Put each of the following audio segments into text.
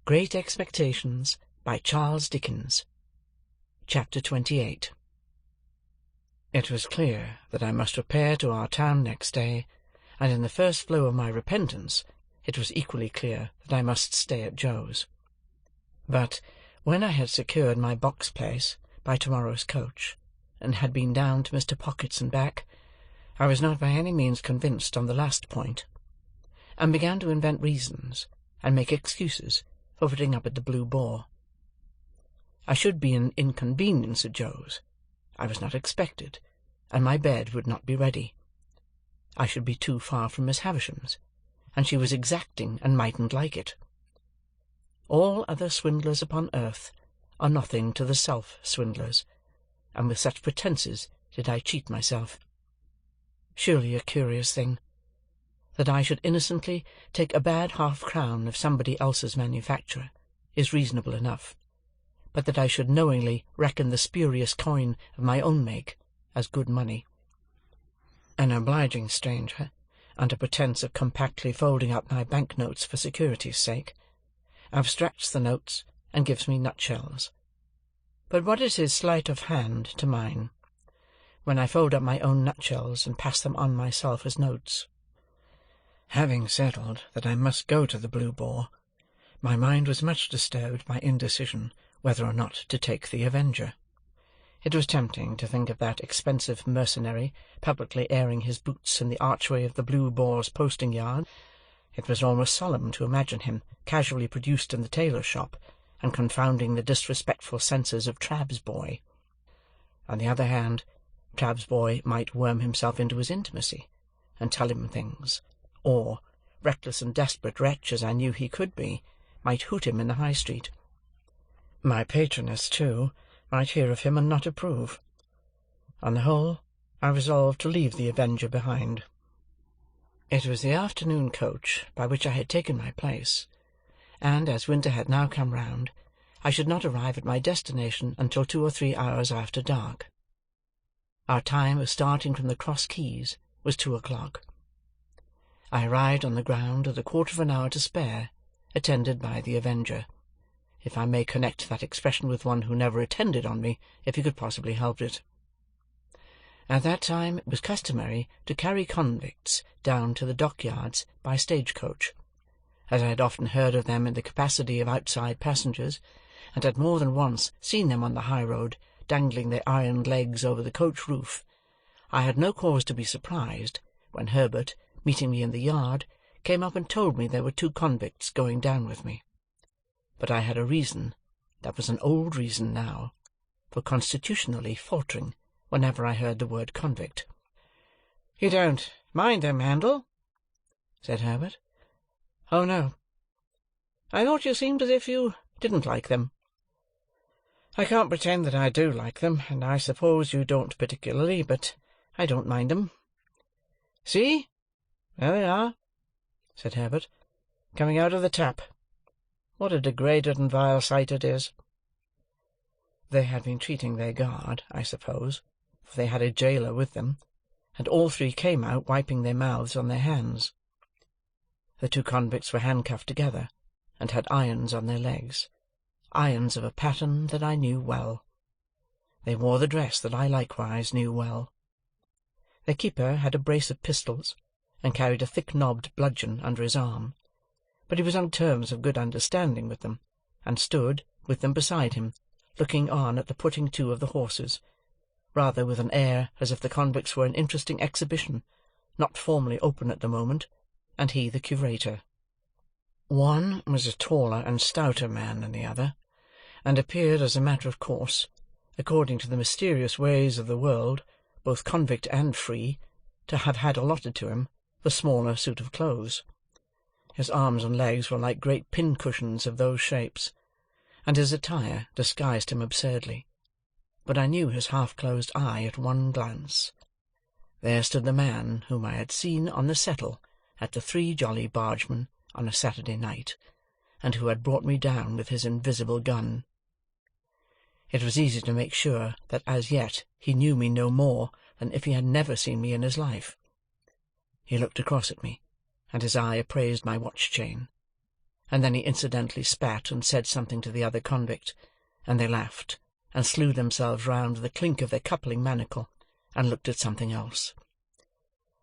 Great Expectations, by Charles Dickens. Chapter 28. It was clear that I must repair to our town next day, and in the first flow of my repentance it was equally clear that I must stay at Joe's. But when I had secured my box-place by tomorrow's coach, and had been down to Mr. Pocket's and back, I was not by any means convinced on the last point, and began to invent reasons and make excuses for putting up at the Blue Boar. I should be an inconvenience at Joe's. I was not expected, and my bed would not be ready. I should be too far from Miss Havisham's, and she was exacting and mightn't like it. All other swindlers upon earth are nothing to the self-swindlers, and with such pretences did I cheat myself. Surely a curious thing, that I should innocently take a bad half-crown of somebody else's manufacture, is reasonable enough, but that I should knowingly reckon the spurious coin of my own make as good money. An obliging stranger, under pretence of compactly folding up my bank-notes for security's sake, abstracts the notes and gives me nutshells. But what is his sleight of hand to mine, when I fold up my own nutshells and pass them on myself as notes? Having settled that I must go to the Blue Boar, my mind was much disturbed by indecision whether or not to take the Avenger. It was tempting to think of that expensive mercenary publicly airing his boots in the archway of the Blue Boar's posting-yard. It was almost solemn to imagine him casually produced in the tailor's shop, and confounding the disrespectful senses of Trabb's boy. On the other hand, Trabb's boy might worm himself into his intimacy, and tell him things, or, reckless and desperate wretch as I knew he could be, might hoot him in the High Street. My patroness, too, might hear of him and not approve. On the whole, I resolved to leave the Avenger behind. It was the afternoon coach by which I had taken my place, and, as winter had now come round, I should not arrive at my destination until 2 or 3 hours after dark. Our time of starting from the Cross Keys was 2 o'clock. I arrived on the ground with a quarter of an hour to spare, attended by the Avenger, if I may connect that expression with one who never attended on me if he could possibly help it. At that time it was customary to carry convicts down to the dockyards by stage-coach, as I had often heard of them in the capacity of outside passengers, and had more than once seen them on the high road, dangling their iron legs over the coach roof. I had no cause to be surprised when Herbert, meeting me in the yard, came up and told me there were 2 convicts going down with me. But I had a reason, that was an old reason now, for constitutionally faltering whenever I heard the word convict. "You don't mind them, Handel?" said Herbert. "Oh, no. I thought you seemed as if you didn't like them." "I can't pretend that I do like them, and I suppose you don't particularly, but I don't mind them. See, there they are," said Herbert, "coming out of the tap. What a degraded and vile sight it is!" They had been treating their guard, I suppose, for they had a jailer with them, and all 3 came out wiping their mouths on their hands. The 2 convicts were handcuffed together, and had irons on their legs, irons of a pattern that I knew well. They wore the dress that I likewise knew well. Their keeper had a brace of pistols, and carried a thick-knobbed bludgeon under his arm, but he was on terms of good understanding with them, and stood, with them beside him, looking on at the putting to of the horses, rather with an air as if the convicts were an interesting exhibition, not formally open at the moment, and he the curator. One was a taller and stouter man than the other, and appeared, as a matter of course, according to the mysterious ways of the world, both convict and free, to have had allotted to him the smaller suit of clothes. His arms and legs were like great pin-cushions of those shapes, and his attire disguised him absurdly, but I knew his half-closed eye at one glance. There stood the man whom I had seen on the settle at the 3 Jolly Bargemen on a Saturday night, and who had brought me down with his invisible gun. It was easy to make sure that as yet he knew me no more than if he had never seen me in his life. He looked across at me, and his eye appraised my watch-chain. and then he incidentally spat and said something to the other convict, and they laughed, and slew themselves round the clink of their coupling manacle, and looked at something else.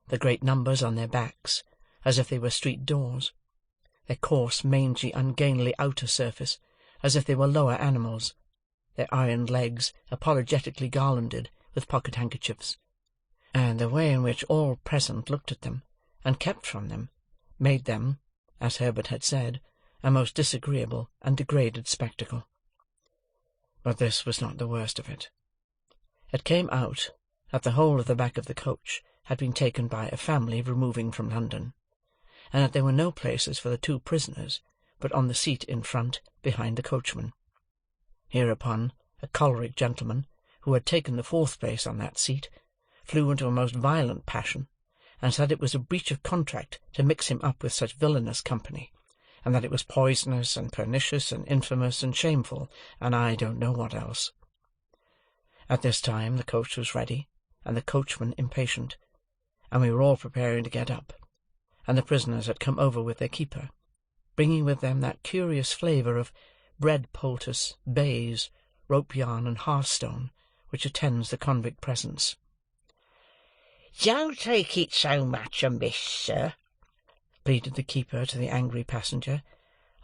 The great numbers on their backs, as if they were street doors; their coarse, mangy, ungainly outer surface, as if they were lower animals; their iron legs apologetically garlanded with pocket-handkerchiefs; and the way in which all present looked at them, and kept from them, made them, as Herbert had said, a most disagreeable and degraded spectacle. But this was not the worst of it. It came out that the whole of the back of the coach had been taken by a family removing from London, and that there were no places for the two prisoners but on the seat in front behind the coachman. Hereupon a choleric gentleman, who had taken the fourth place on that seat, flew into a most violent passion, and said it was a breach of contract to mix him up with such villainous company, and that it was poisonous and pernicious and infamous and shameful, and I don't know what else. At this time the coach was ready, and the coachman impatient, and we were all preparing to get up, and the prisoners had come over with their keeper, bringing with them that curious flavour of bread poultice, baize, rope yarn, and hearthstone, which attends the convict presence. "Don't take it so much amiss, sir," pleaded the keeper to the angry passenger.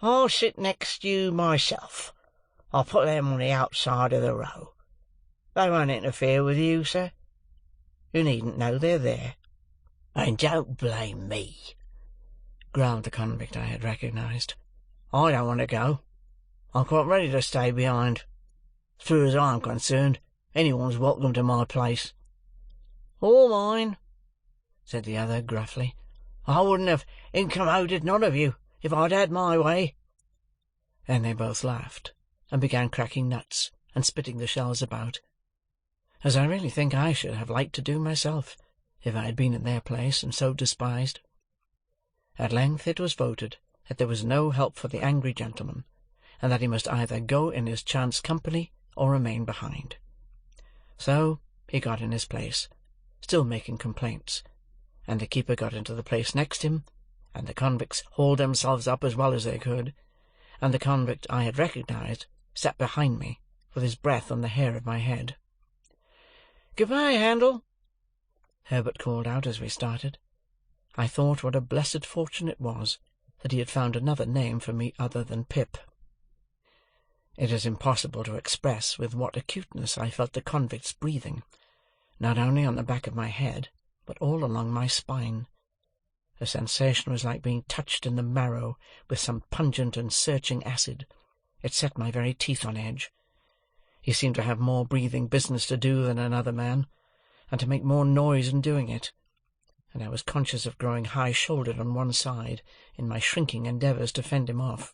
"I'll sit next you myself. I'll put them on the outside of the row. They won't interfere with you, sir. You needn't know they're there. And don't blame me," growled the convict I had recognised. "I don't want to go. I'm quite ready to stay behind. As far as I'm concerned, anyone's welcome to my place." "All mine," said the other gruffly. "I wouldn't have incommoded none of you, if I'd had my way." Then they both laughed, and began cracking nuts, and spitting the shells about, as I really think I should have liked to do myself, if I had been in their place, and so despised. At length it was voted that there was no help for the angry gentleman, and that he must either go in his chance company or remain behind. So he got in his place, still making complaints, and the keeper got into the place next him, and the convicts hauled themselves up as well as they could, and the convict I had recognised sat behind me, with his breath on the hair of my head. "Good-bye, Handel," Herbert called out as we started. I thought what a blessed fortune it was that he had found another name for me other than Pip. It is impossible to express with what acuteness I felt the convict's breathing, not only on the back of my head, but all along my spine. The sensation was like being touched in the marrow with some pungent and searching acid. It set my very teeth on edge. He seemed to have more breathing business to do than another man, and to make more noise in doing it, and I was conscious of growing high-shouldered on one side in my shrinking endeavours to fend him off.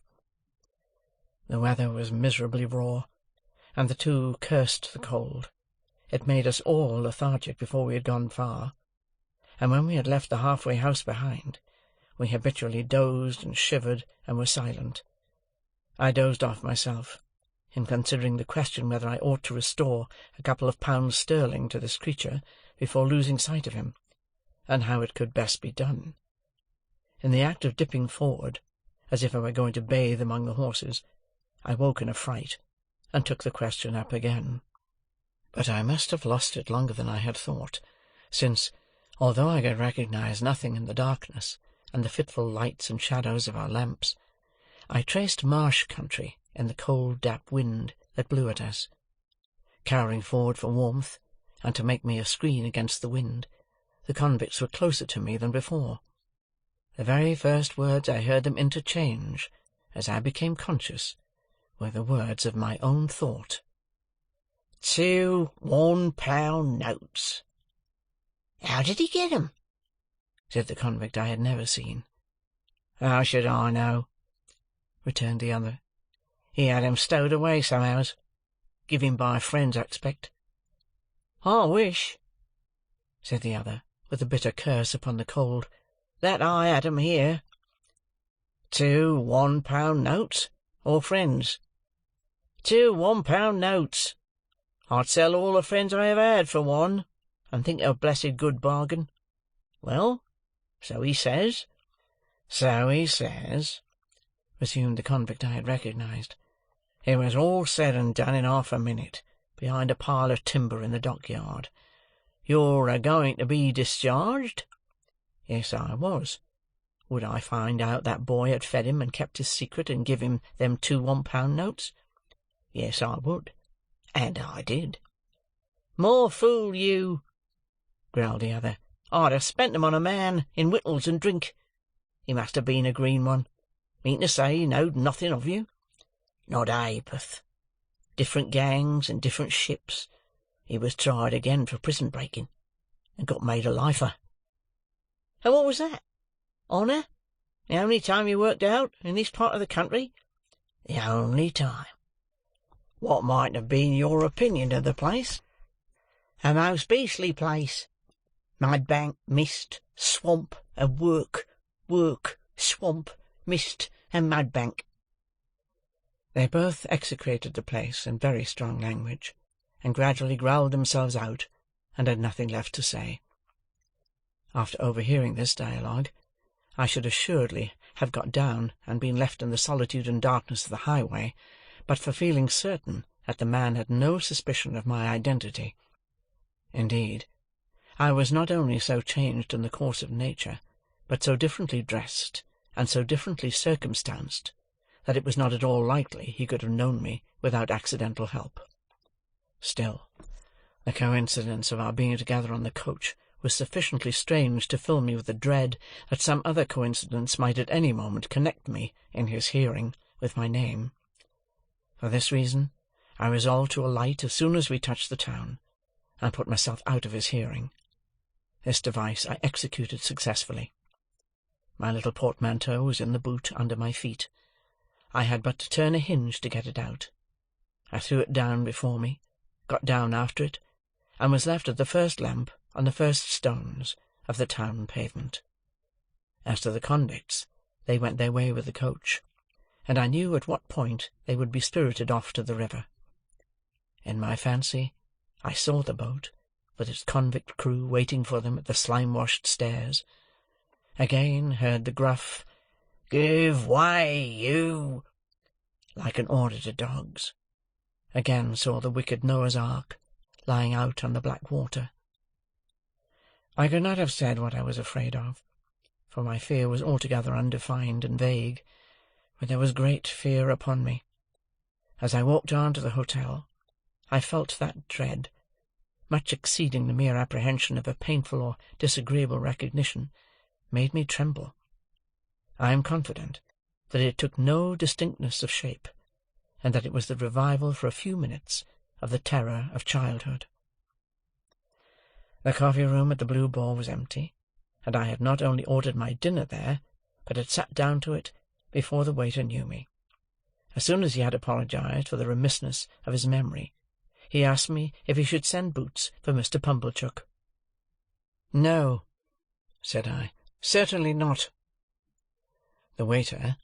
The weather was miserably raw, and the two cursed the cold. It made us all lethargic before we had gone far, and when we had left the half-way house behind, we habitually dozed and shivered and were silent. I dozed off myself, in considering the question whether I ought to restore a couple of pounds sterling to this creature before losing sight of him, and how it could best be done. In the act of dipping forward, as if I were going to bathe among the horses, I woke in a fright, and took the question up again. But I must have lost it longer than I had thought, since, although I could recognise nothing in the darkness and the fitful lights and shadows of our lamps, I traced marsh country in the cold damp wind that blew at us. Cowering forward for warmth, and to make me a screen against the wind, the convicts were closer to me than before. The very first words I heard them interchange, as I became conscious, were the words of my own thought. 2 £1 notes. How did he get 'em? Said the convict I had never seen. How should I know? Returned the other. He had 'em stowed away somehows. Given by friends, I expect. I wish, said the other, with a bitter curse upon the cold, that I had 'em here. 2 £1 notes, or friends? 2 £1 notes. I'd sell all the friends I ever had for one, and think it a blessed good bargain. Well, so he says. So he says, resumed the convict I had recognized. "It was all said and done in half a minute, behind a pile of timber in the dockyard. You're a-going to be discharged?" Yes, I was. Would I find out that boy had fed him and kept his secret, and give him them 2 £1 notes? Yes, I would. And I did. "More fool you," growled the other. "I'd have spent them on a man, in wittles and drink. He must have been a green one. Mean to say he knowed nothing of you?" "Not a ha'porth. Different gangs and different ships. He was tried again for prison breaking, and got made a lifer." "And what was that? Honour? The only time you worked out, in this part of the country?" "The only time." "What might have been your opinion of the place?" "A most beastly place. Mudbank, mist, swamp, and work, swamp, mist, and mudbank." They both execrated the place in very strong language, and gradually growled themselves out, and had nothing left to say. After overhearing this dialogue, I should assuredly have got down and been left in the solitude and darkness of the highway, but for feeling certain that the man had no suspicion of my identity. Indeed, I was not only so changed in the course of nature, but so differently dressed, and so differently circumstanced, that it was not at all likely he could have known me without accidental help. Still, the coincidence of our being together on the coach was sufficiently strange to fill me with the dread that some other coincidence might at any moment connect me, in his hearing, with my name. For this reason, I resolved to alight as soon as we touched the town, and put myself out of his hearing. This device I executed successfully. My little portmanteau was in the boot under my feet. I had but to turn a hinge to get it out. I threw it down before me, got down after it, and was left at the first lamp on the first stones of the town pavement. As to the convicts, they went their way with the coach, and I knew at what point they would be spirited off to the river. In my fancy, I saw the boat, with its convict crew waiting for them at the slime-washed stairs. Again heard the gruff, "Give way, you!" like an order to dogs. Again saw the wicked Noah's Ark lying out on the black water. I could not have said what I was afraid of, for my fear was altogether undefined and vague, but there was great fear upon me. As I walked on to the hotel, I felt that dread, much exceeding the mere apprehension of a painful or disagreeable recognition, made me tremble. I am confident that it took no distinctness of shape, and that it was the revival for a few minutes of the terror of childhood. The coffee-room at the Blue Boar was empty, and I had not only ordered my dinner there, but had sat down to it before the waiter knew me. As soon as he had apologized for the remissness of his memory, he asked me if he should send boots for Mr. Pumblechook. "No," said I, "certainly not." The waiter,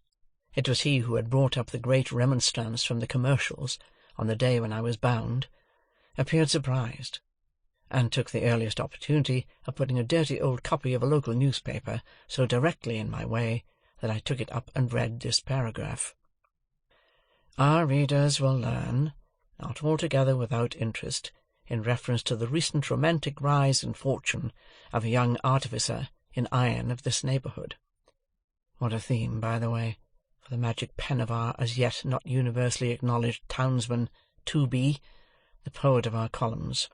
it was he who had brought up the great remonstrance from the commercials on the day when I was bound, appeared surprised, and took the earliest opportunity of putting a dirty old copy of a local newspaper so directly in my way that I took it up and read this paragraph. Our readers will learn, not altogether without interest, in reference to the recent romantic rise in fortune of a young artificer in iron of this neighbourhood. What a theme, by the way, for the magic pen of our as yet not universally acknowledged townsman, Tooby, the poet of our columns.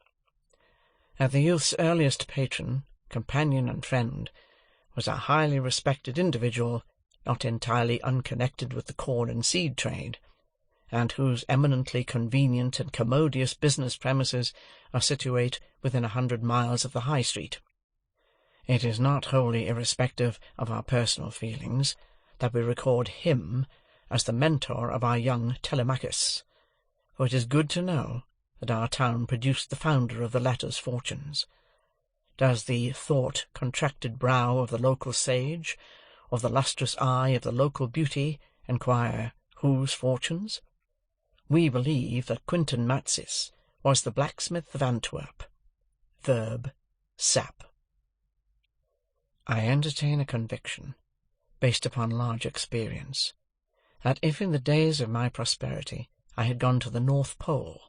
That the youth's earliest patron, companion, and friend was a highly respected individual, not entirely unconnected with the corn and seed trade, and whose eminently convenient and commodious business premises are situate within 100 miles of the High Street. It is not wholly irrespective of our personal feelings that we record him as the mentor of our young Telemachus, for it is good to know that our town produced the founder of the latter's fortunes. Does the thought-contracted brow of the local sage, or the lustrous eye of the local beauty, inquire whose fortunes? We believe that Quintin Matsis was the blacksmith of Antwerp. Verb. Sap. I entertain a conviction, based upon large experience, that if in the days of my prosperity I had gone to the North Pole,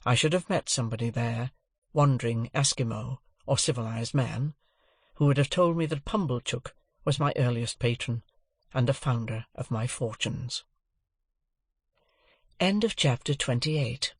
I should have met somebody there, wandering Eskimo or civilized man, who would have told me that Pumblechook was my earliest patron, and the founder of my fortunes. Chapter 28